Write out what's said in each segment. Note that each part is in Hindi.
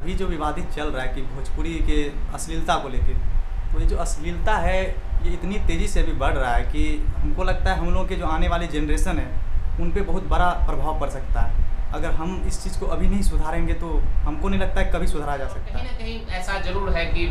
अभी जो विवादित चल रहा है कि भोजपुरी के अश्लीलता को लेके, तो ये जो अश्लीलता है ये इतनी तेज़ी से अभी बढ़ रहा है कि हमको लगता है हम लोगों के जो आने वाली जनरेशन है उन पे बहुत बड़ा प्रभाव पड़ सकता है। अगर हम इस चीज़ को अभी नहीं सुधारेंगे तो हमको नहीं लगता है कभी सुधारा जा सकता है। कहीं ना कहीं ऐसा जरूर है कि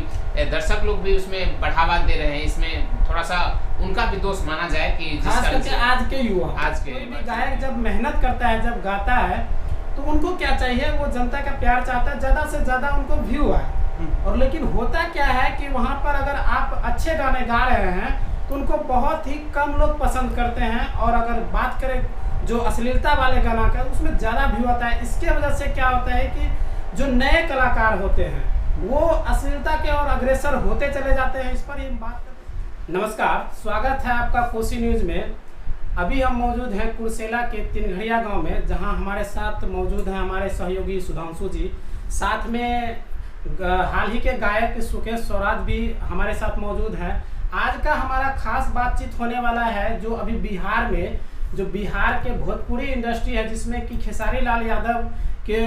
दर्शक लोग भी उसमें बढ़ावा दे रहे हैं, इसमें थोड़ा सा उनका भी दोष माना जाए कि खास करके आज के युवा, आज के कोई भी गायक जब मेहनत करता है, जब गाता है, तो उनको क्या चाहिए, वो जनता का प्यार चाहता है, ज़्यादा से ज़्यादा उनको व्यू आए। और लेकिन होता क्या है कि वहाँ पर अगर आप अच्छे गाने गा रहे हैं तो उनको बहुत ही कम लोग पसंद करते हैं, और अगर बात करें जो अश्लीलता वाले गाना का उसमें ज़्यादा व्यू आता है। इसके वजह से क्या होता है कि जो नए कलाकार होते हैं वो अश्लीलता के और अग्रेसर होते चले जाते हैं। इस पर ही बात करते हैं। नमस्कार, स्वागत है आपका कोसी न्यूज़ में। अभी हम मौजूद हैं कुर्सेला के तिनघड़िया गांव में, जहां हमारे साथ मौजूद हैं हमारे सहयोगी सुधांशु जी, साथ में हाल ही के गायक सुकेश स्वराज भी हमारे साथ मौजूद हैं। आज का हमारा खास बातचीत होने वाला है जो अभी बिहार में, जो बिहार के भोजपुरी इंडस्ट्री है, जिसमें कि खेसारी लाल यादव के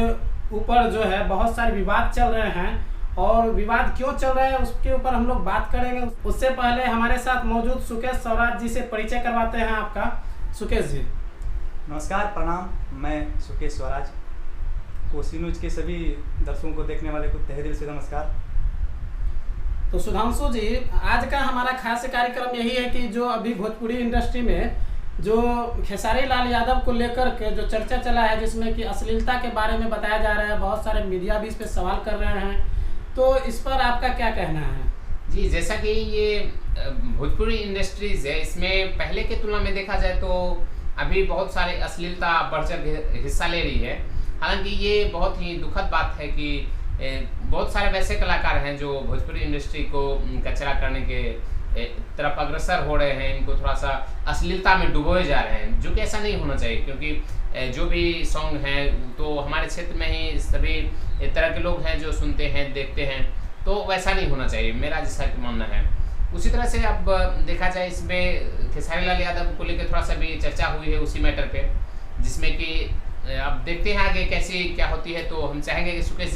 ऊपर जो है बहुत सारे विवाद चल रहे हैं, और विवाद क्यों चल रहे हैं उसके ऊपर हम लोग बात करेंगे। उससे पहले हमारे साथ मौजूद सुकेश स्वराज जी से परिचय करवाते हैं आपका। सुकेश जी नमस्कार, प्रणाम। मैं सुकेश स्वराज, कोसी न्यूज़ के सभी दर्शकों को देखने वाले को तहे दिल से नमस्कार। तो सुधांशु जी, आज का हमारा खास कार्यक्रम यही है कि जो अभी भोजपुरी इंडस्ट्री में जो खेसारी लाल यादव को लेकर के जो चर्चा चला है, जिसमें कि अश्लीलता के बारे में बताया जा रहा है, बहुत सारे मीडिया भी इस पर सवाल कर रहे हैं, तो इस पर आपका क्या कहना है? जी, जैसा कि ये भोजपुरी इंडस्ट्रीज है, इसमें पहले की तुलना में देखा जाए तो अभी बहुत सारे अश्लीलता बढ़ चढ़ हिस्सा ले रही है। हालांकि ये बहुत ही दुखद बात है कि बहुत सारे वैसे कलाकार हैं जो भोजपुरी इंडस्ट्री को कचरा करने के तरफ अग्रसर हो रहे हैं, इनको थोड़ा सा अश्लीलता में डुबोए जा रहे हैं, जो कि ऐसा नहीं होना चाहिए। क्योंकि जो भी सॉन्ग हैं तो हमारे क्षेत्र में ही सभी तरह के लोग हैं जो सुनते हैं, देखते हैं, तो वैसा नहीं होना चाहिए, मेरा जैसा मानना है। उसी तरह से अब देखा जाए, इसमें खेसारी लाल यादव को लेकर थोड़ा सा भी चर्चा हुई है उसी मैटर पे, जिसमें कि अब देखते हैं आगे कैसी क्या होती है। तो हम चाहेंगे कि सुकेश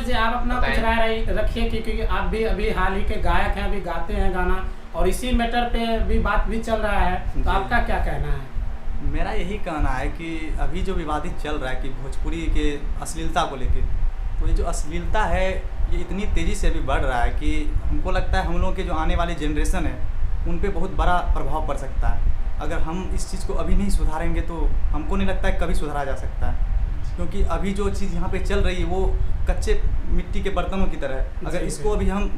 जी आप अपना कुछ राय रखिए, क्योंकि आप भी अभी हाल ही के गायक हैं, अभी गाते हैं गाना, और इसी मैटर पे भी बात भी चल रहा है, तो आपका क्या कहना है? मेरा यही कहना है कि अभी जो विवादित चल रहा है कि भोजपुरी के अश्लीलता को लेके, तो ये जो अश्लीलता है ये इतनी तेज़ी से अभी बढ़ रहा है कि हमको लगता है हम लोगों के जो आने वाली जनरेशन है उन पे बहुत बड़ा प्रभाव पड़ सकता है। अगर हम इस चीज़ को अभी नहीं सुधारेंगे तो हमको नहीं लगता है कभी सुधारा जा सकता है। क्योंकि अभी जो चीज़ यहाँ पे चल रही है वो कच्चे मिट्टी के बर्तनों की तरह है। अगर इसको अभी हम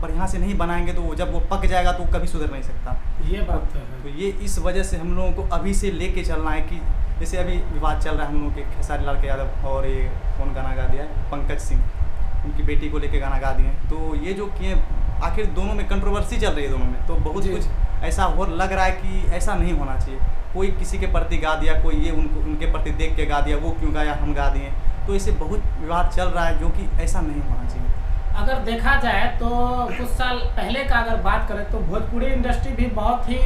बढ़िया से नहीं बनाएंगे तो जब वो पक जाएगा तो कभी सुधर नहीं सकता। ये बात तो है। तो ये इस वजह से हम लोगों को अभी से लेके चलना है कि जैसे अभी विवाद चल रहा है हम लोगों के खेसारी लाल के यादव और ये कौन गाना गा दिया है, पंकज सिंह, उनकी बेटी को लेके गाना गा दिए। तो ये जो किए, आखिर दोनों में कंट्रोवर्सी चल रही है दोनों में, तो बहुत कुछ ऐसा हो लग रहा है कि ऐसा नहीं होना चाहिए। कोई किसी के प्रति गा दिया, कोई ये उनके प्रति देख के गा दिया, वो क्यों गाया हम गा दिए, तो इससे बहुत विवाद चल रहा है, जो कि ऐसा नहीं होना चाहिए। अगर देखा जाए तो कुछ साल पहले का अगर बात करें तो भोजपुरी इंडस्ट्री भी बहुत ही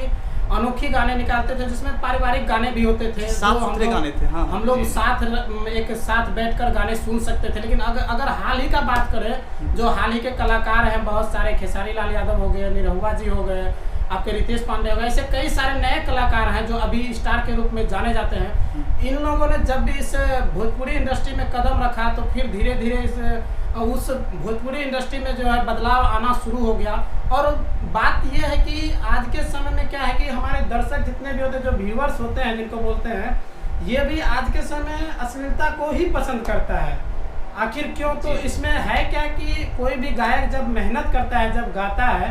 अनोखी गाने निकालते थे, जिसमें पारिवारिक गाने भी होते थे, साफ सुथरे गाने थे। हाँ, हम लोग एक साथ बैठकर गाने सुन सकते थे। लेकिन अगर हाल ही का बात करें, जो हाल ही के कलाकार हैं बहुत सारे, खेसारी लाल यादव हो गए, निरहुआ जी हो गए, आपके रितेश पांडे हो गए, ऐसे कई सारे नए कलाकार हैं जो अभी स्टार के रूप में जाने जाते हैं। इन लोगों ने जब भी इस भोजपुरी इंडस्ट्री में कदम रखा तो फिर धीरे धीरे उस भोजपुरी इंडस्ट्री में जो है बदलाव आना शुरू हो गया। और बात यह है कि आज के समय में क्या है कि हमारे दर्शक जितने भी होते हैं, जो व्यूअर्स होते हैं जिनको बोलते हैं, ये भी आज के समय अश्लीलता को ही पसंद करता है। आखिर क्यों? तो इसमें है क्या कि कोई भी गायक जब मेहनत करता है, जब गाता है,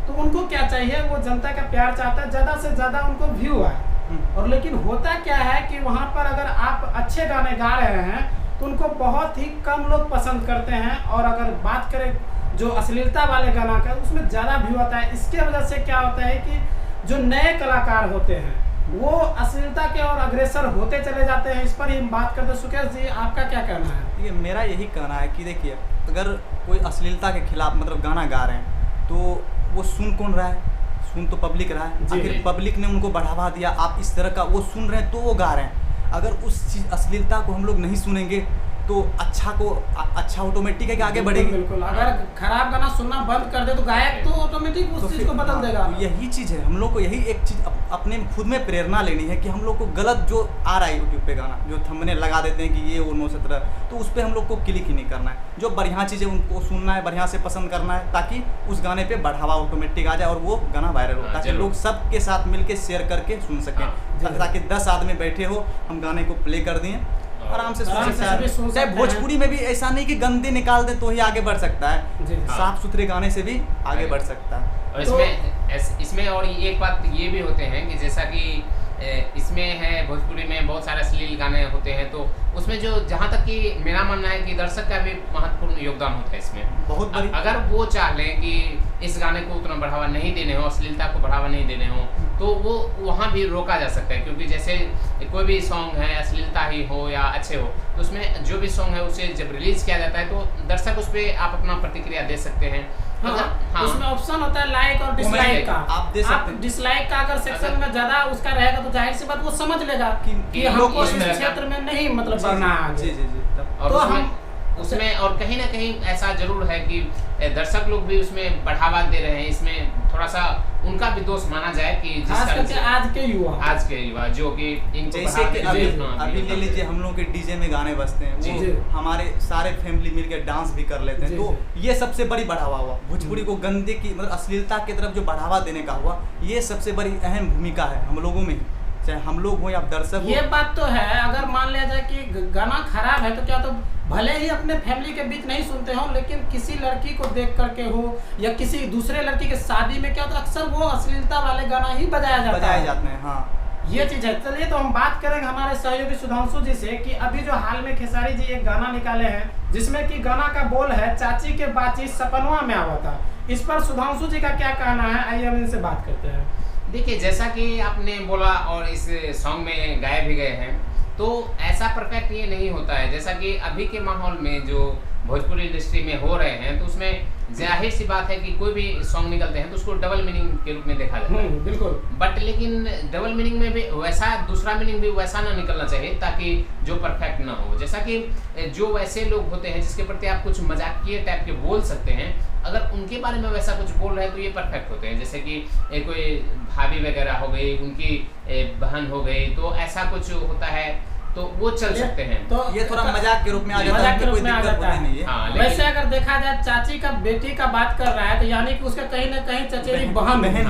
तो उनको क्या चाहिए, वो जनता का प्यार चाहता है, ज़्यादा से ज़्यादा उनको व्यू आए। और लेकिन होता क्या है कि वहाँ पर अगर आप अच्छे गाने गा रहे हैं तो उनको बहुत ही कम लोग पसंद करते हैं, और अगर बात करें जो अश्लीलता वाले गाना का उसमें ज़्यादा व्यू आता है। इसके वजह से क्या होता है कि जो नए कलाकार होते हैं वो अश्लीलता के और अग्रेसर होते चले जाते हैं। इस पर ही बात करते हैं। सुकेश जी, आपका क्या कहना है? ये मेरा यही कहना है कि देखिए, अगर कोई अश्लीलता के खिलाफ मतलब गाना गा रहे हैं तो वो सुन कौन रहा है? सुन तो पब्लिक रहा है। आखिर पब्लिक ने उनको बढ़ावा दिया, आप इस तरह का वो सुन रहे हैं तो वो गा रहे हैं। अगर उस चीज़ अश्लीलता को हम लोग नहीं सुनेंगे तो अच्छा ऑटोमेटिक है कि आगे बढ़ेगी। बिल्कुल, अगर खराब गाना सुनना बंद कर दे तो गायक तो ऑटोमेटिक उस चीज को बदल देगा। तो यही चीज़ है, हम लोग को यही एक चीज़ अपने खुद में प्रेरणा लेनी है कि हम लोग को गलत जो आ रहा है यूट्यूब पे गाना, जो थंबनेल लगा देते हैं कि ये वो 917, तो उस पर हम लोग को क्लिक ही नहीं करना है। जो बढ़िया चीज़ें उनको सुनना है, बढ़िया से पसंद करना है, ताकि उस गाने पे बढ़ावा ऑटोमेटिक आ जाए और वो गाना वायरल हो, ताकि लोग सबके साथ मिलके शेयर करके सुन सकें। ताकि 10 आदमी बैठे हो, हम गाने को प्ले कर दिए, आराम से सुन सकता है। चाहे भोजपुरी में भी ऐसा नहीं कि गंदे निकाल दे तो ही आगे बढ़ सकता है, साफ सुथरे गाने से भी आगे बढ़ सकता है। और इसमें और एक बात ये भी होते हैं कि जैसा कि इसमें है भोजपुरी में बहुत सारे अश्लील गाने होते हैं, तो उसमें जो जहाँ तक कि मेरा मानना है कि दर्शक का भी महत्वपूर्ण योगदान होता है इसमें। बहुत बड़ी अगर वो चाह लें कि इस गाने को उतना बढ़ावा नहीं देने हो, अश्लीलता को बढ़ावा नहीं देने हो, तो वो वहाँ भी रोका जा सकता है। क्योंकि जैसे कोई भी सॉन्ग है, अश्लीलता ही हो या अच्छे हो, तो उसमें जो भी सॉन्ग है उसे जब रिलीज किया जाता है तो दर्शक उस पर आप अपना प्रतिक्रिया दे सकते हैं। हाँ, उसमें ऑप्शन होता है लाइक और डिसलाइक का। आप दे सकते हैं। डिसलाइक का अगर सेक्शन में ज्यादा उसका रहेगा तो जाहिर सी बात वो समझ लेगा कि हमको इस क्षेत्र में नहीं मतलब बढ़ना है। जी जी जी। और तो उसमें और कहीं ना कहीं ऐसा जरूर है कि दर्शक लोग भी उसमें बढ़ावा दे रहे हैं, इसमें थोड़ा सा उनका भी दोष माना जाए कि जिस तरह से आज के युवा जो कि इनको जैसे कि अभी ले लीजिए, हम लोग के डीजे में गाने बजते हैं, वो हमारे सारे फैमिली मिलकर डांस भी कर लेते हैं, तो ये सबसे बड़ी बढ़ावा हुआ। भोजपुरी को गंदे की मतलब अश्लीलता की तरफ जो बढ़ावा देने का हुआ, ये सबसे बड़ी अहम भूमिका है हम लोगों में, चाहे हम लोग हो या दर्शक हो। ये बात तो है, अगर मान लिया जाए कि गाना खराब है तो क्या तो भले ही अपने फैमिली के बीच नहीं सुनते हो, लेकिन किसी लड़की को देख करके हो या किसी दूसरे लड़की के शादी में क्या होता है, अक्सर वो अश्लीलता वाले गाना ही बजाए जाते हैं। हाँ, ये चीज है। चलिए तो हम बात करेंगे हमारे सहयोगी सुधांशु जी से कि अभी जो हाल में खेसारी जी एक गाना निकाले हैं, जिसमें कि गाना का बोल है चाची के बाची सपनवा में आवा था। इस पर सुधांशु जी का क्या कहना है, आइए हम इनसे बात करते हैं। देखिए, जैसा कि आपने बोला और इस सॉन्ग में गाए भी गए हैं, तो ऐसा परफेक्ट ये नहीं होता है। जैसा कि अभी के माहौल में जो भोजपुरी इंडस्ट्री में हो रहे हैं, तो उसमें जाहिर सी बात है कि कोई भी सॉन्ग निकलते हैं तो उसको डबल मीनिंग के रूप में देखा जाता है। बिल्कुल। बट लेकिन डबल मीनिंग में भी वैसा दूसरा मीनिंग भी वैसा ना निकलना चाहिए ताकि जो परफेक्ट ना हो। जैसा कि जो वैसे लोग होते हैं जिसके प्रति आप कुछ मजाकिया टाइप के बोल सकते हैं, अगर उनके बारे में वैसा कुछ बोल रहे हैं तो ये परफेक्ट होते हैं। जैसे कि कोई भाभी वगैरह हो गई, उनकी बहन हो गई, तो ऐसा कुछ होता है तो वो चल सकते हैं। तो ये थोड़ा मजाक के रूप में आ जाता है, कोई दिक्कत नहीं है। हाँ, वैसे अगर देखा जाए चाची का बेटी का बात कर रहा है तो यानी कि उसका कहीं ना कहीं चचेरी बहन है,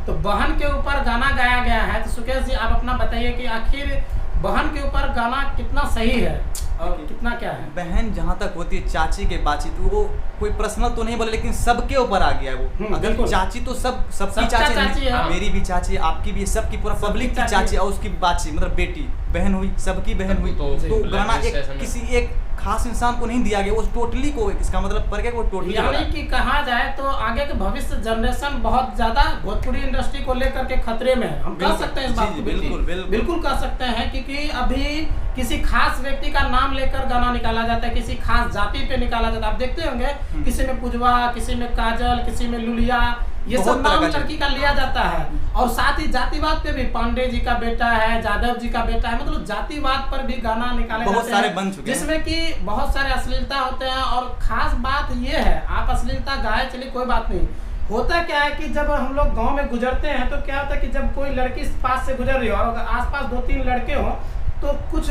तो बहन के ऊपर गाना गाया गया है। तो सुकेश जी आप अपना बताइए कि आखिर बहन के ऊपर गाना कितना सही है और कितना क्या है। बहन जहाँ तक होती है चाची के बाची, तो वो कोई पर्सनल तो नहीं बोले, लेकिन सबके ऊपर आ गया वो। अगर चाची तो सबकी चाची है, मेरी भी चाची, आपकी भी, सबकी, पूरा पब्लिक की चाची, और उसकी बाची मतलब बेटी बहन हुई, सबकी बहन हुई। तो गाना एक किसी एक खास इंसान को नहीं दिया गया, वो टोटली को, इसका मतलब पर वो टोटली। यानी कि कहा जाए तो आगे के भविष्य जनरेशन बहुत ज्यादा भोजपुरी इंडस्ट्री को लेकर के खतरे में है, हम कह सकते हैं इस बात को। बिल्कुल कह सकते हैं, क्योंकि अभी किसी खास व्यक्ति का नाम लेकर गाना निकाला जाता है, किसी खास जाति पे निकाला जाता है। आप देखते होंगे किसी में पुजवा, किसी में काजल, किसी में लुलिया, ये सब नाम लड़की का लिया जाता है। और साथ ही जातिवाद पे भी पांडे जी का बेटा है, जादव जी का बेटा है, मतलब जातिवाद पर भी गाना निकाले बहुत जाते सारे हैं, बन चुके हैं, जिसमें कि बहुत सारे अश्लीलता होते हैं। और खास बात ये है, आप अश्लीलता गाए चलिए कोई बात नहीं, होता क्या है कि जब हम लोग गांव में गुजरते हैं तो क्या होता है कि जब कोई लड़की पास से गुजर रही हो और आसपास 2-3 लड़के हो तो कुछ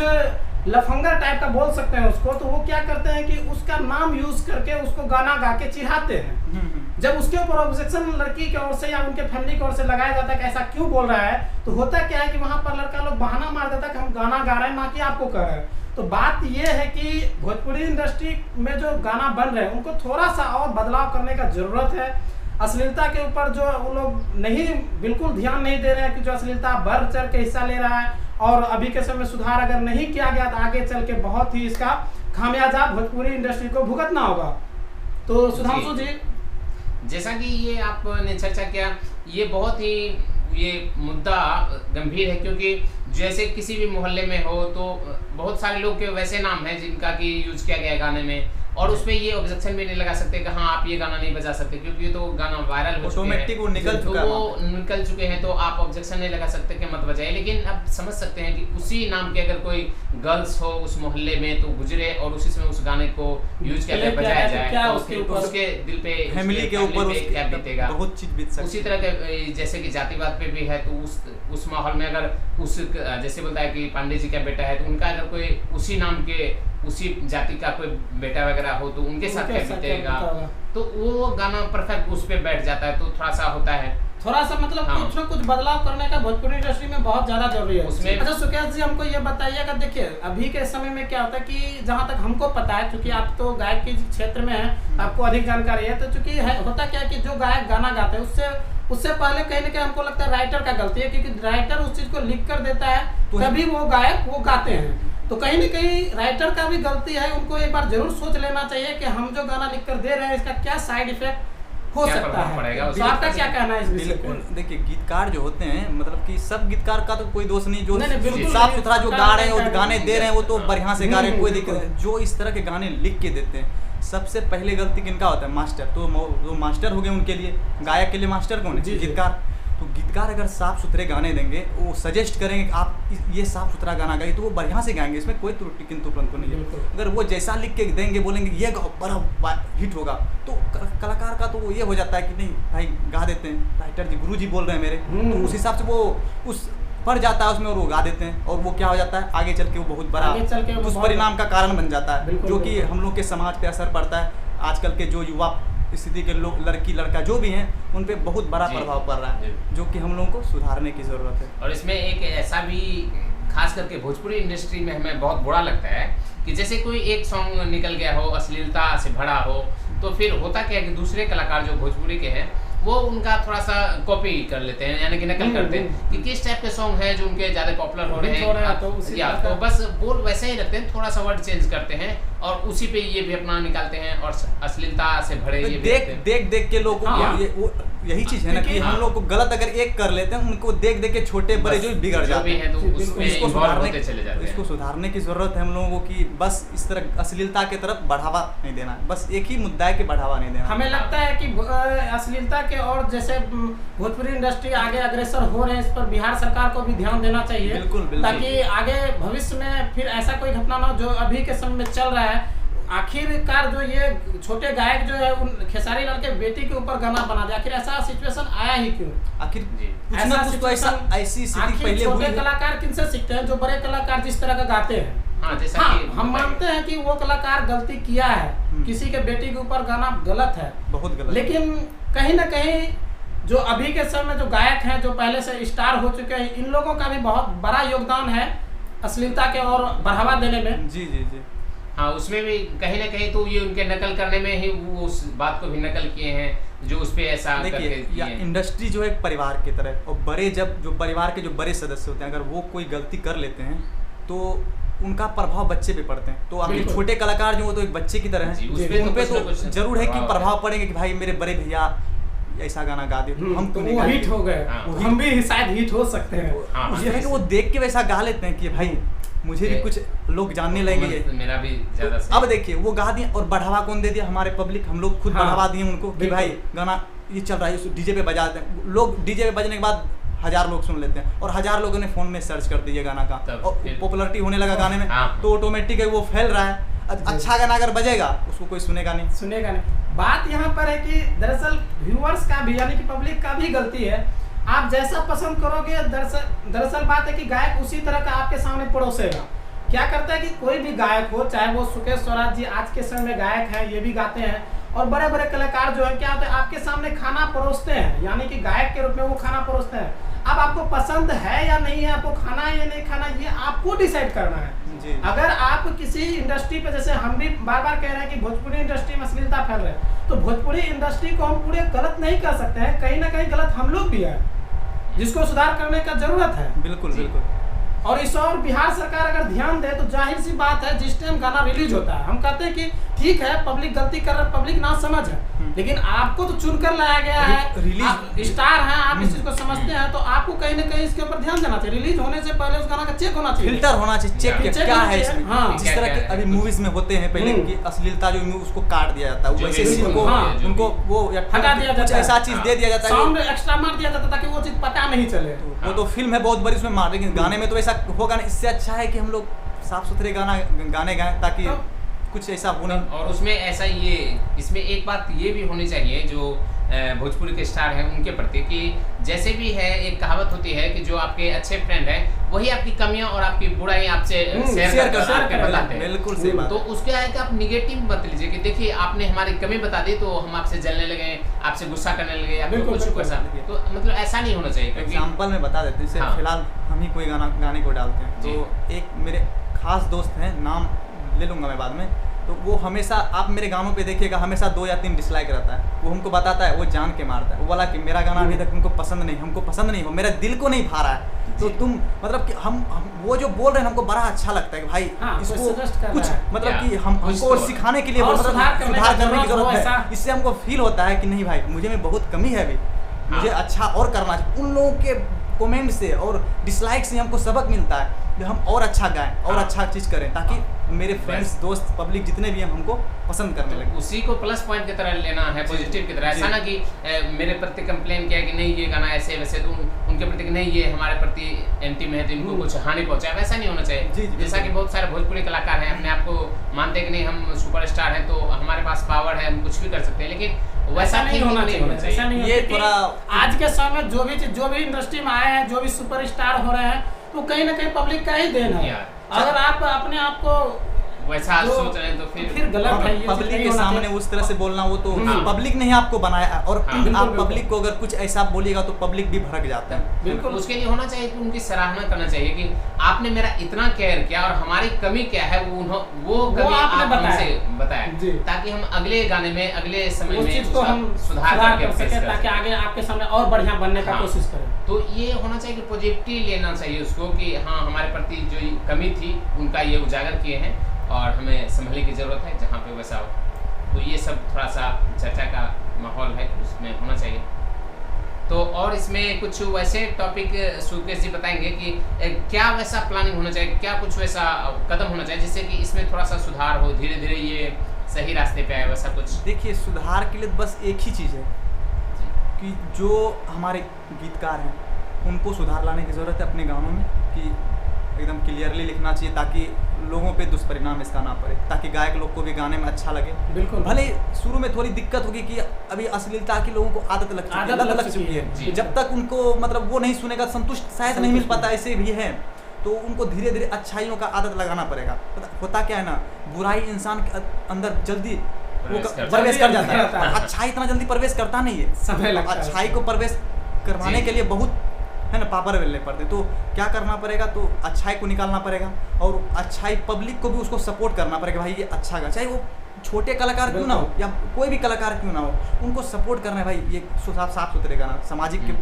लफंगर टाइप का बोल सकते हैं उसको, तो वो क्या करते हैं कि उसका नाम यूज करके उसको गाना गा के चिढ़ाते हैं। जब उसके ऊपर ऑब्जेक्शन लड़की की ओर से या उनके फैमिली की ओर से लगाया जाता है कि ऐसा क्यों बोल रहा है, तो होता क्या है कि वहां पर लड़का लोग बहाना मार देता है कि हम गाना गा रहे हैं, ना कि आपको कर रहे हैं। तो बात ये है कि भोजपुरी इंडस्ट्री में जो गाना बन रहे हैं उनको थोड़ा सा और बदलाव करने का जरूरत है। अश्लीलता के ऊपर जो वो लोग नहीं, बिल्कुल ध्यान नहीं दे रहे हैं कि जो अश्लीलता बढ़ चढ़ के हिस्सा ले रहा है, और अभी के समय में सुधार अगर नहीं किया गया तो आगे चल के बहुत ही इसका खामियाजा भोजपुरी इंडस्ट्री को भुगतना होगा। तो सुधांशु जी, जैसा कि ये आपने चर्चा किया, ये बहुत ही ये मुद्दा गंभीर है, क्योंकि जैसे किसी भी मोहल्ले में हो तो बहुत सारे लोग के वैसे नाम हैं जिनका कि यूज किया गया गाने में, और उसमें ये ऑब्जेक्शन भी नहीं लगा सकते कि हाँ आप ये गाना नहीं बजा सकते, क्योंकि ये तो गाना वायरल हो चुके हैं, ऑटोमेटिक वो निकल चुका है, वो निकल चुके हैं, तो आप ऑब्जेक्शन नहीं लगा सकते कि मत बजाइए। लेकिन अब समझ सकते हैं कि उसी नाम के अगर कोई गर्ल्स हो उस मोहल्ले में तो गुजरे और उसी समय उस गाने को यूज किया जाए, बजाया जाए, तो उसके दिल पे, फैमिली के ऊपर क्या बीतेगा, बहुत चीज बीत सकती है। उसी तरह के जैसे कि जातिवाद पे भी है, तो उस माहौल में अगर उस जैसे बोलता है कि पांडे जी का बेटा है, तो उनका अगर कोई उसी नाम के उसी जाति का कोई बेटा वगैरह हो तो उनके साथ क्या बीतेगा, तो वो गाना परफेक्ट उस पे बैठ जाता है। तो थोड़ा सा होता है, थोड़ा सा मतलब कुछ ना कुछ बदलाव करने का भोजपुरी इंडस्ट्री में बहुत ज्यादा जरूरी है उसमें। अच्छा सुकेश जी, हमको ये बताइएगा, देखिए अभी के समय में क्या होता है कि जहाँ तक हमको पता है, क्योंकि आप तो गायक के क्षेत्र में हैं, आपको अधिक जानकारी है, तो चूंकि होता क्या है कि जो गायक गाना गाते हैं उससे पहले कहीं ना कहीं हमको लगता है राइटर का गलती है, क्योंकि राइटर उस चीज को लिख कर देता है तभी वो गायक वो गाते हैं। तो कहीं ना कहीं राइटर का भी गलती है, उनको एक बार जरूर सोच लेना चाहिए कि हम जो गाना लिख कर दे रहे हैं इसका क्या साइड इफेक्ट हो सकता है। तो आपका क्या कहना है इस विषय पे? बिल्कुल, देखिए गीतकार जो होते हैं, मतलब कि सब गीतकार का तो कोई दोष नहीं, जो बिल्कुल साफ सुथरा जो गा रहे हैं और नहीं, गाने दे रहे हैं वो तो बढ़िया से गा रहे हैं, कोई दिक्कत बिल्कुल। नहीं। जो इस तरह के गाने लिख के देते हैं, सबसे पहले गलती किनका होता है? मास्टर। तो जो मास्टर हो गए उनके लिए, गायक के लिए मास्टर कौन है? गीतकार। तो गीतकार अगर साफ सुथरे गाने देंगे, वो सजेस्ट करेंगे कि आप ये साफ सुथरा गाना गाइए, तो वो बढ़िया से गाएंगे, इसमें कोई त्रुटि किंतु परंतु नहीं है। अगर वो जैसा लिख के देंगे, बोलेंगे ये गाओ बड़ा हिट होगा, तो कलाकार का तो ये हो जाता है कि नहीं भाई गा देते हैं, राइटर जी गुरु जी बोल रहे हैं मेरे, तो उस हिसाब से वो उस पड़ जाता है उसमें और वो गा देते हैं, और वो क्या हो जाता है आगे चल के वो बहुत बड़ा दुष्परिणाम का कारण बन जाता है, जो कि हम लोग के समाज पे असर पड़ता है। आजकल के जो युवा स्थिति के लोग, लड़की लड़का जो भी हैं, उन पे बहुत बड़ा प्रभाव पड़ रहा है, जो कि हम लोगों को सुधारने की ज़रूरत है। और इसमें एक ऐसा भी खास करके भोजपुरी इंडस्ट्री में हमें बहुत बुरा लगता है कि जैसे कोई एक सॉन्ग निकल गया हो, अश्लीलता से भरा हो, तो फिर होता क्या है कि दूसरे कलाकार जो भोजपुरी के हैं वो उनका थोड़ा सा कॉपी कर लेते हैं, यानी कि नकल करते हैं कि किस टाइप के सॉन्ग है जो उनके ज़्यादा पॉपुलर हो रहे हैं, तो बस बोल वैसे ही रखते हैं, थोड़ा सा वर्ड चेंज करते हैं और उसी पे ये भी अपना निकालते हैं, और अश्लीलता से भरे ये देख के लोगों को यही चीज है ना कि हम लोग को गलत अगर एक कर लेते हैं, उनको देख के छोटे बड़े जो बिगड़ जाते हैं, तो इसको सुधारने की जरूरत है हम लोगों को कि बस इस तरह अश्लीलता की तरफ बढ़ावा नहीं देना, बस एक ही मुद्दा है कि बढ़ावा नहीं देना। हमें लगता है कि अश्लीलता के और जैसे भोजपुरी इंडस्ट्री आगे अग्रसर हो रहे हैं, इस पर बिहार सरकार को भी ध्यान देना चाहिए, बिल्कुल। ताकि आगे भविष्य में फिर ऐसा कोई घटना ना हो जो अभी के समय में चल रहा है। आखिरकार जो ये छोटे गायक जो है उन खेसारी लाल के बेटी के ऊपर गाना बना दिया, आखिर ऐसा सिचुएशन आया ही क्यों? आखिर ऐसी स्थिति पहले हुई छोटे कलाकार किनसे सीखते हैं? जो बड़े कलाकार जिस तरह का गाते हैं। जैसा हम मानते हैं कि वो कलाकार गलती किया है, किसी के बेटी के ऊपर गाना गलत है, बहुत गलत, लेकिन कहीं ना कहीं जो अभी के समय में जो गायक हैं, जो पहले से स्टार हो चुके हैं, इन लोगों का भी बहुत बड़ा योगदान है अश्लीलता के और बढ़ावा देने में। जी। हाँ, उसमें भी कहीं ना कहीं तो ये उनके नकल करने में ही वो उस बात को भी नकल किए हैं जो उस पे ऐसा देखिए। इंडस्ट्री जो है एक परिवार की तरह, और बड़े जो परिवार के जो बड़े सदस्य होते हैं, अगर वो कोई गलती कर लेते हैं तो उनका प्रभाव बच्चे पे पड़ते हैं। तो आखिर छोटे कलाकार जो वो तो एक बच्चे की तरह हैं, उन पे तो जरूर है कि प्रभाव पड़ेंगे कि भाई मेरे बड़े भैया ऐसा गाना गा दे, हम तो वो हिट हो गए, हम भी शायद हिट हो सकते हैं। ये है कि वो देख के वैसा गा लेते हैं कि भाई मुझे भी कुछ लोग जानने लगेंगे, मेरा भी ज्यादा तो अब देखिए वो गा दिए, और बढ़ावा कौन दे दिया? हमारे पब्लिक, हम लोग खुद बढ़ावा दिए उनको कि भाई गाना ये चल रहा है, डीजे पे बजा देते हैं लोग, डीजे पे बजने के बाद 1000 लोग सुन लेते हैं, और 1000 लोगों ने फोन में सर्च कर दिया गाना का, और पॉपुलरिटी होने लगा गाने में, तो ऑटोमेटिक वो फैल रहा है। अच्छा गाना अगर बजेगा उसको कोई सुनेगा नहीं। बात यहाँ पर है कि दरअसल व्यूअर्स का भी, यानी कि पब्लिक का भी गलती है। आप जैसा पसंद करोगे, दरअसल बात है कि गायक उसी तरह का आपके सामने परोसेगा। क्या करता है कि कोई भी गायक हो, चाहे वो सुकेश स्वराज जी आज के समय में गायक हैं, ये भी गाते हैं, और बड़े बड़े कलाकार जो है क्या होता है आपके सामने खाना परोसते हैं, यानी कि गायक के रूप में वो खाना परोसते हैं। अब आपको पसंद है या नहीं है, आपको खाना है या नहीं खाना, ये आपको डिसाइड करना है। अगर आप किसी इंडस्ट्री पे, जैसे हम भी बार बार कह रहे हैं कि भोजपुरी इंडस्ट्री में अश्लीलता फैल रहा है, तो भोजपुरी इंडस्ट्री को हम पूरे गलत नहीं कर सकते हैं, कहीं ना कहीं गलत हम लोग भी है, जिसको सुधार करने का जरूरत है। बिल्कुल। और इस और बिहार सरकार अगर ध्यान दे तो जाहिर सी बात है, जिस टाइम गाना रिलीज होता है हम कहते हैं कि ठीक है, पब्लिक गलती कर रहा है, पब्लिक ना समझ है, लेकिन आपको तो चुनकर लाया गया है, आप स्टार हैं, आप इस चीज को समझते हैं, तो आपको कहीं ना कहीं इसके ऊपर ध्यान देना चाहिए। रिलीज होने से पहले उस गाना का चेक होना चाहिए, फिल्टर होना चाहिए, चेक क्या है इसमें। हाँ। जिस तरह के अभी मूवीज में होते हैं पहले की अश्लीलता, जो उसको काट दिया जाता है, वैसे सीन को उनको वो हटा दिया जाता है, ऐसा चीज दे दिया जाता है, साउंड एक्स्ट्रा मार दिया जाता है ताकि वो चीज पता नहीं चले। वो तो फिल्म है बहुत बड़ी, उसमें मार, लेकिन गाने में तो ऐसा होगा नहीं। इससे अच्छा है कि हम लोग साफ सुथरे गाने गाएं, ताकि कुछ ऐसा हो नहीं। और उसमें ऐसा ये, इसमें एक बात ये भी होनी चाहिए जो भोजपुरी के स्टार हैं उनके प्रति, कि जैसे भी है, एक कहावत होती है कि जो आपके अच्छे फ्रेंड हैं वही आपकी कमियां और आपकी बुराई आपसे शेयर कर बताते हैं। बिल्कुल सही बात। तो उसके आए कि आप निगेटिव मत लीजिए कि देखिए आपने हमारी कमी बता दी तो हम आपसे जलने लगे, आपसे गुस्सा करने लगे, या कुछ ऐसा। तो मतलब ऐसा नहीं होना चाहिए। एग्जाम्पल में बता देते हैं, फिलहाल हम ही कोई गाने को डालते हैं, तो एक मेरे खास दोस्त हैं, नाम ले लूँगा मैं बाद में, तो वो हमेशा, आप मेरे गानों पे देखिएगा, हमेशा 2 या 3 डिसलाइक रहता है। वो हमको बताता है, वो जान के मारता है, वो बोला कि मेरा गाना अभी तक उनको पसंद नहीं, हमको पसंद नहीं, वो मेरे दिल को नहीं भा रहा है। तो तुम मतलब कि हम वो जो बोल रहे हैं हमको बड़ा अच्छा लगता है कि भाई इसको कुछ मतलब कि हमको सिखाने के लिए सुधार करने की जरूरत है। इससे हमको फील होता है कि नहीं भाई, मुझे में बहुत कमी है अभी, मुझे अच्छा और करना चाहिए। उन लोगों के कमेंट से और डिसलाइक से हमको सबक मिलता है कि हम और अच्छा गाएं और अच्छा चीज करें, ताकि मेरे फ्रेंड्स, दोस्त, पब्लिक जितने भी हैं हमको पसंद करने लगे। उसी को प्लस पॉइंट की तरह लेना है, पॉजिटिव की तरह। ऐसा ना कि मेरे प्रति कंप्लेन किया कि नहीं ये गाना ऐसे वैसे, तो उनके प्रति नहीं ये हमारे प्रति एंटी में है तो इनको कुछ हानि पहुंचाए, वैसा नहीं होना चाहिए। जैसा कि बहुत सारे भोजपुरी कलाकार हैं, अपने आप को मानते हैं कि नहीं हम सुपरस्टार हैं, तो हमारे पास पावर है, हम कुछ भी कर सकते हैं, लेकिन वैसा नहीं होना चाहिए। ये थोड़ा आज के समय जो भी इंडस्ट्री में आए हैं, जो भी सुपरस्टार हो रहे हैं, तो कहीं ना कहीं पब्लिक का ही देन है। अगर आप अपने आप को वैसा सोच रहे हैं तो फिर गलत है। पब्लिक के सामने उस तरह से बोलना, वो तो पब्लिक ने ही आपको बनाया है, और आप पब्लिक को अगर कुछ ऐसा बोलिएगा तो पब्लिक भी भड़क जाता है। बिल्कुल, उसके लिए होना चाहिए कि उनकी सराहना करना चाहिए कि आपने मेरा इतना केयर किया और हमारी कमी क्या है वो कमी आपने बताया, ताकि हम अगले गाने में, अगले समय में उसको हम सुधार कर सके, ताकि आगे आपके सामने और बढ़िया बनने का कोशिश करें। तो ये होना चाहिए कि पॉजिटिव लेना चाहिए उसको, कि हाँ हमारे प्रति जो कमी थी उनका ये उजागर किए हैं और हमें संभलने की ज़रूरत है जहाँ पे वैसा हो। तो ये सब थोड़ा सा चर्चा का माहौल है, उसमें होना चाहिए। तो और इसमें कुछ वैसे टॉपिक सुकेश जी बताएंगे कि क्या वैसा प्लानिंग होना चाहिए, क्या कुछ वैसा कदम होना चाहिए जिससे कि इसमें थोड़ा सा सुधार हो, धीरे धीरे ये सही रास्ते पे आए, वैसा कुछ? देखिए, सुधार के लिए बस एक ही चीज़ है कि जो हमारे गीतकार हैं उनको सुधार लाने की ज़रूरत है अपने गानों में, कि एकदम क्लियरली लिखना चाहिए ताकि लोगों पे दुष्परिणाम इसका ना पड़े, ताकि गायक लोग को भी गाने में अच्छा लगे। बिल्कुल, भले शुरू में थोड़ी दिक्कत होगी कि अभी अश्लीलता की लोगों को आदत लग चुकी है, जब तक उनको मतलब वो नहीं सुनेगा, संतुष्ट शायद नहीं मिल पाता, ऐसे भी है। तो उनको धीरे धीरे अच्छाइयों का आदत लगाना पड़ेगा। होता क्या है ना, बुराई इंसान के अंदर जल्दी प्रवेश कर जाता है, अच्छाई इतना जल्दी प्रवेश करता नहीं है, समय लगता है। अच्छाई को प्रवेश करवाने के लिए बहुत है ना पापर बेलने पड़ते, तो क्या करना पड़ेगा, तो अच्छाई को निकालना पड़ेगा, और अच्छाई पब्लिक को भी उसको सपोर्ट करना पड़ेगा। भाई ये अच्छा गा, चाहे वो छोटे कलाकार क्यों ना हो या कोई भी कलाकार क्यों ना हो, उनको सपोर्ट करना है। भाई ये साफ सुथरे गाना, सामाजिक के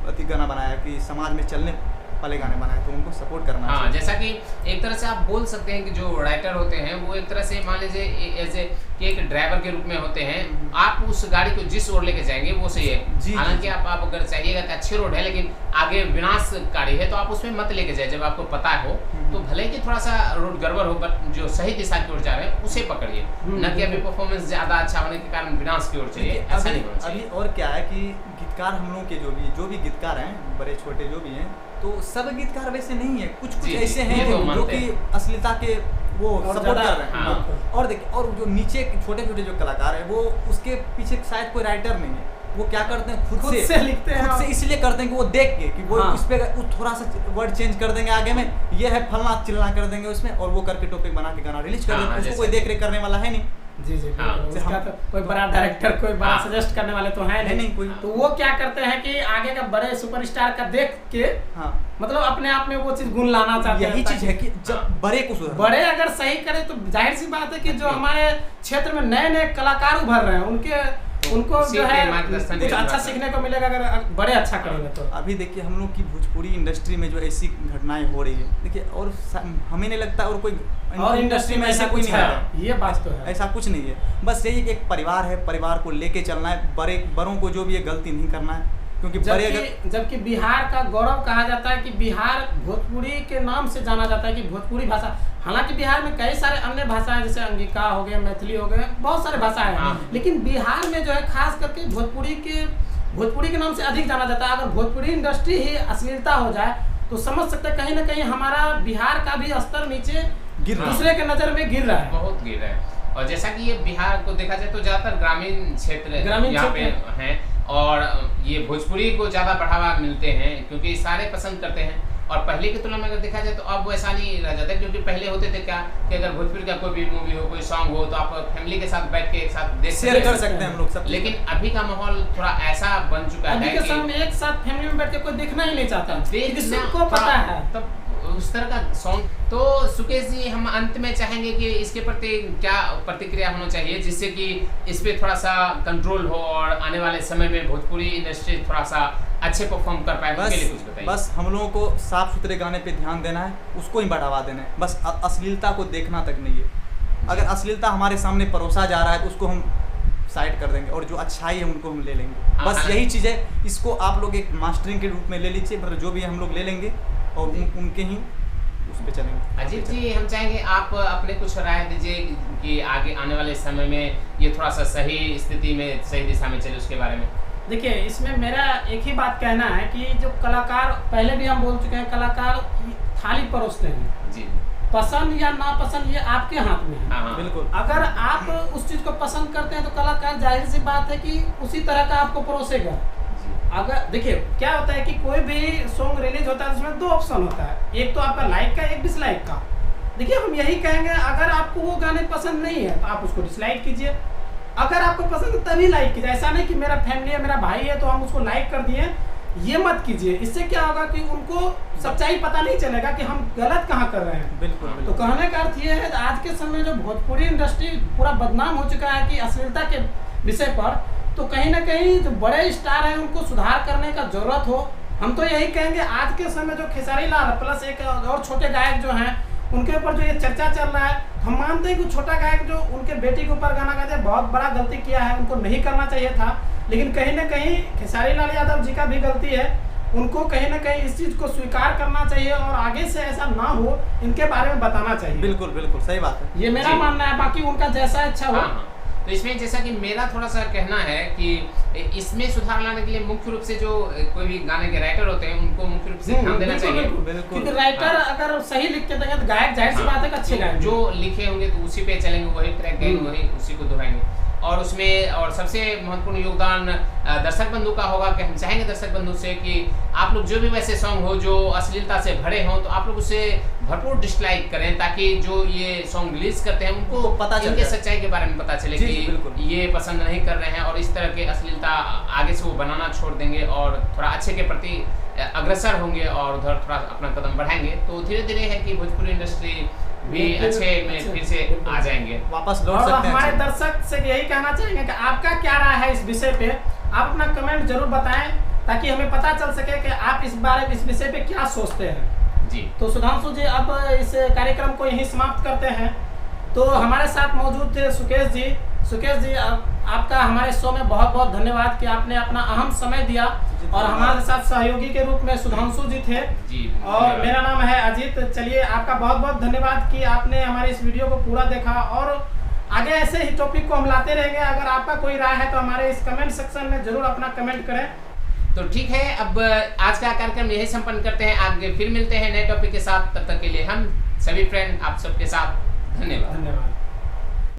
प्रति गाना बनाया, कि समाज में चलने वाले गाने बनाए, तो उनको सपोर्ट करना। हाँ, जैसा कि एक तरह से आप बोल सकते हैं कि जो राइटर होते हैं वो एक तरह से मान लीजिए ऐसे कि एक ड्राइवर के रूप में होते हैं। आप उस गाड़ी को जिस ओर लेके जाएंगे वो सही है। हालांकि आप अगर चाहिएगा कि अच्छी रोड है लेकिन आगे विनाशकारी है, तो आप उसमें मत लेके जाए। जब आपको पता हो तो भले कि थोड़ा सा रोड गड़बड़ हो, बट जो सही दिशा की ओर जा रहे हैं उसे पकड़िए, न कि अभी परफॉर्मेंस ज्यादा अच्छा होने के कारण विनाश की ओर चाहिए, ऐसा नहीं होना चाहिए। अभी और क्या है कि गीतकार हम लोगों के जो भी गीतकार हैं, बड़े छोटे जो भी हैं, तो सब गीतकार वैसे नहीं है, कुछ ऐसे हैं जो कि अश्लीलता के वो सपोर्ट कर रहे हैं। हाँ। और देखिए, और जो नीचे छोटे छोटे जो कलाकार है, वो उसके पीछे शायद कोई राइटर नहीं है, वो क्या करते हैं खुद से लिखते हैं, खुद से इसलिए करते हैं कि वो देख के कि वो इस पे थोड़ा सा वर्ड चेंज कर देंगे, आगे में ये है फलना चिल्ला कर देंगे उसमें, और वो करके टॉपिक बना के गाना रिलीज कर देंगे। उसको कोई देख रेख करने वाला है नहीं। जी उसका तो कोई बड़ा डायरेक्टर, कोई बड़ा सजेस्ट करने वाले तो है नहीं कोई। तो वो क्या करते हैं कि आगे का बड़े सुपरस्टार का देख के मतलब अपने आप में वो चीज गुण लाना चाहते हैं। यही चीज है कि जब बड़े अगर सही करे तो जाहिर सी बात है कि जो हमारे क्षेत्र में नए नए कलाकार उभर रहे हैं, उनके उनको उसी जो के है मार्गदर्शन कुछ में अच्छा होगा। सीखने को मिलेगा अगर बड़े अच्छा करेंगे तो। अभी देखिए हम लोग की भोजपुरी इंडस्ट्री में जो ऐसी घटनाएं हो रही है, देखिए और हमें नहीं लगता और कोई और इंडस्ट्री में ऐसा कुछ है, ये बात तो है। ऐसा कुछ नहीं है। बस यही एक परिवार है, परिवार को लेके चलना है, बड़ों को जो भी है गलती नहीं करना है, क्योंकि बड़े अगर जबकि बिहार का गौरव कहा जाता है कि बिहार भोजपुरी के नाम से जाना जाता है कि भोजपुरी भाषा, हालांकि बिहार में कई सारे अन्य भाषा है जैसे अंगिका हो गए, मैथिली हो गए, बहुत सारे भाषा है, लेकिन बिहार में जो है खास करके भोजपुरी के नाम से अधिक जाना जाता है। अगर भोजपुरी इंडस्ट्री ही अश्लीलता हो जाए तो समझ सकते हैं कहीं ना कहीं हमारा बिहार का भी स्तर नीचे गिर रहा है, दूसरे के नजर में गिर रहा है, बहुत गिर रहा है। और जैसा कि ये बिहार को देखा जाए तो ज्यादातर ग्रामीण क्षेत्र यहाँ पे हैं और ये भोजपुरी को ज्यादा बढ़ावा मिलते हैं क्योंकि सारे पसंद करते हैं। और पहले की तुलना में अगर देखा जाए तो अब वैसा नहीं रह जाता, क्योंकि पहले होते थे क्या कि अगर भोजपुरी का कोई भी मूवी हो, कोई सॉन्ग हो तो आप फैमिली के साथ बैठ के एक साथ देख शेयर कर सकते हैं हम लोग सब। लेकिन अभी का माहौल थोड़ा ऐसा बन चुका अभी है के समय में एक साथ फैमिली में बैठ के कोई देखना ही नहीं चाहता, देखना सबको पता है तब उस तरह का सॉन्ग। तो सुकेश जी, हम अंत में चाहेंगे कि इसके प्रति क्या प्रतिक्रिया होना चाहिए जिससे कि इस पे थोड़ा सा कंट्रोल हो और आने वाले समय में भोजपुरी इंडस्ट्री थोड़ा सा अच्छे परफॉर्म कर पाए, उसके लिए कुछ बताइए। बस हम लोगों को साफ सुथरे गाने पे ध्यान देना है, उसको ही बढ़ावा देना है, बस अश्लीलता को देखना तक नहीं है। अगर अश्लीलता हमारे सामने परोसा जा रहा है तो उसको हम साइड कर देंगे और जो अच्छाई है उनको हम ले लेंगे। बस यही चीज़ है, इसको आप लोग एक मास्टरिंग के रूप में ले लीजिए, मतलब जो भी हम लोग ले लेंगे और उनके ही उस पे चलेंगे। अजीत जी, हम चाहेंगे आप अपने कुछ राय दीजिए कि आगे आने वाले समय में ये थोड़ा सा सही स्थिति में, सही दिशा में चले, उसके बारे में। देखिए, इसमें मेरा एक ही बात कहना है कि जो कलाकार, पहले भी हम बोल चुके हैं, कलाकार थाली परोसते हैं जी, पसंद या नापसंद ये आपके हाथ में है। हाँ, बिल्कुल। अगर आप उस चीज को पसंद करते हैं तो कलाकार जाहिर सी बात है कि उसी तरह का आपको परोसेगा। अगर देखिए क्या होता है कि कोई भी सॉन्ग रिलीज होता है उसमें दो ऑप्शन होता है, एक तो आपका लाइक का, एक डिसलाइक का। देखिए, हम यही कहेंगे अगर आपको वो गाने पसंद नहीं है तो आप उसको डिसलाइक कीजिए, अगर आपको पसंद है तभी लाइक कीजिए। ऐसा नहीं कि मेरा फैमिली है, मेरा भाई है तो हम उसको लाइक कर दिए, ये मत कीजिए। इससे क्या होगा कि उनको सच्चाई पता नहीं चलेगा कि हम गलत कहाँ कर रहे हैं। बिल्कुल। तो कहने का अर्थ ये है, आज के समय जो भोजपुरी इंडस्ट्री पूरा बदनाम हो चुका है कि अश्लीलता के विषय पर, तो कहीं ना कहीं जो बड़े स्टार हैं उनको सुधार करने का जरूरत हो। हम तो यही कहेंगे, आज के समय जो खेसारी लाल प्लस एक और छोटे गायक जो हैं उनके ऊपर जो ये चर्चा चल रहा है, हम मानते हैं कि छोटा गायक जो उनके बेटी के ऊपर गाना गाते हैं बहुत बड़ा गलती किया है, उनको नहीं करना चाहिए था। लेकिन कहीं ना कहीं खेसारी लाल यादव जी का भी गलती है, उनको कहीं ना कहीं इस चीज को स्वीकार करना चाहिए और आगे से ऐसा ना हो इनके बारे में बताना चाहिए। बिल्कुल बिल्कुल सही बात है, ये मेरा मानना है, बाकी उनका जैसा अच्छा हो। हाँ। तो इसमें जैसा कि मेरा थोड़ा सा कहना है कि इसमें सुधार लाने के लिए मुख्य रूप से जो कोई भी गाने के राइटर होते हैं उनको मुख्य रूप से ध्यान देना चाहिए। बिल्कुल। क्योंकि राइटर अगर सही लिख के देंगे तो गायक जाहिर सी बात है अच्छे गायक जो लिखे होंगे तो उसी पे चलेंगे, वही ट्रैक गाएंगे, वही उसी को दोहराएंगे। और उसमें और सबसे महत्वपूर्ण योगदान दर्शक बंधु का होगा कि हम चाहेंगे दर्शक बंधु से कि आप लोग जो भी वैसे सॉन्ग हो जो अश्लीलता से भरे हों तो आप लोग उसे भरपूर डिसलाइक करें, ताकि जो ये सॉन्ग रिलीज करते हैं उनको पता चले, इनके सच्चाई के बारे में पता चले कि ये पसंद नहीं कर रहे हैं और इस तरह के अश्लीलता आगे से वो बनाना छोड़ देंगे और थोड़ा अच्छे के प्रति अग्रसर होंगे और उधर थोड़ा अपना कदम बढ़ाएंगे। तो धीरे धीरे है कि भोजपुरी इंडस्ट्री भी अच्छे में फिर से आ जाएंगे, वापस लौट और सकते हैं। हमारे दर्शक से यही कहना चाहेंगे कि आपका क्या राय है इस विषय पे, आप अपना कमेंट जरूर बताएं ताकि हमें पता चल सके कि आप इस विषय पे क्या सोचते हैं जी। तो सुधांशु जी, अब इस कार्यक्रम को यहीं समाप्त करते हैं। तो हमारे साथ मौजूद थे सुकेश जी। सुकेश जी, आपका हमारे शो में बहुत बहुत धन्यवाद कि आपने अपना अहम समय दिया और हमारे साथ सहयोगी के रूप में सुधांशु जी थे जी। और मेरा नाम है अजीत। चलिए, आपका बहुत बहुत धन्यवाद कि आपने हमारे इस वीडियो को पूरा देखा और आगे ऐसे ही टॉपिक को हम लाते रहेंगे। अगर आपका कोई राय है तो हमारे इस कमेंट सेक्शन में जरूर अपना कमेंट करें। तो ठीक है, अब आज का कार्यक्रम यही संपन्न करते हैं, आगे फिर मिलते हैं नए टॉपिक के साथ। तब तक के लिए हम सभी फ्रेंड आप सबके साथ धन्यवाद।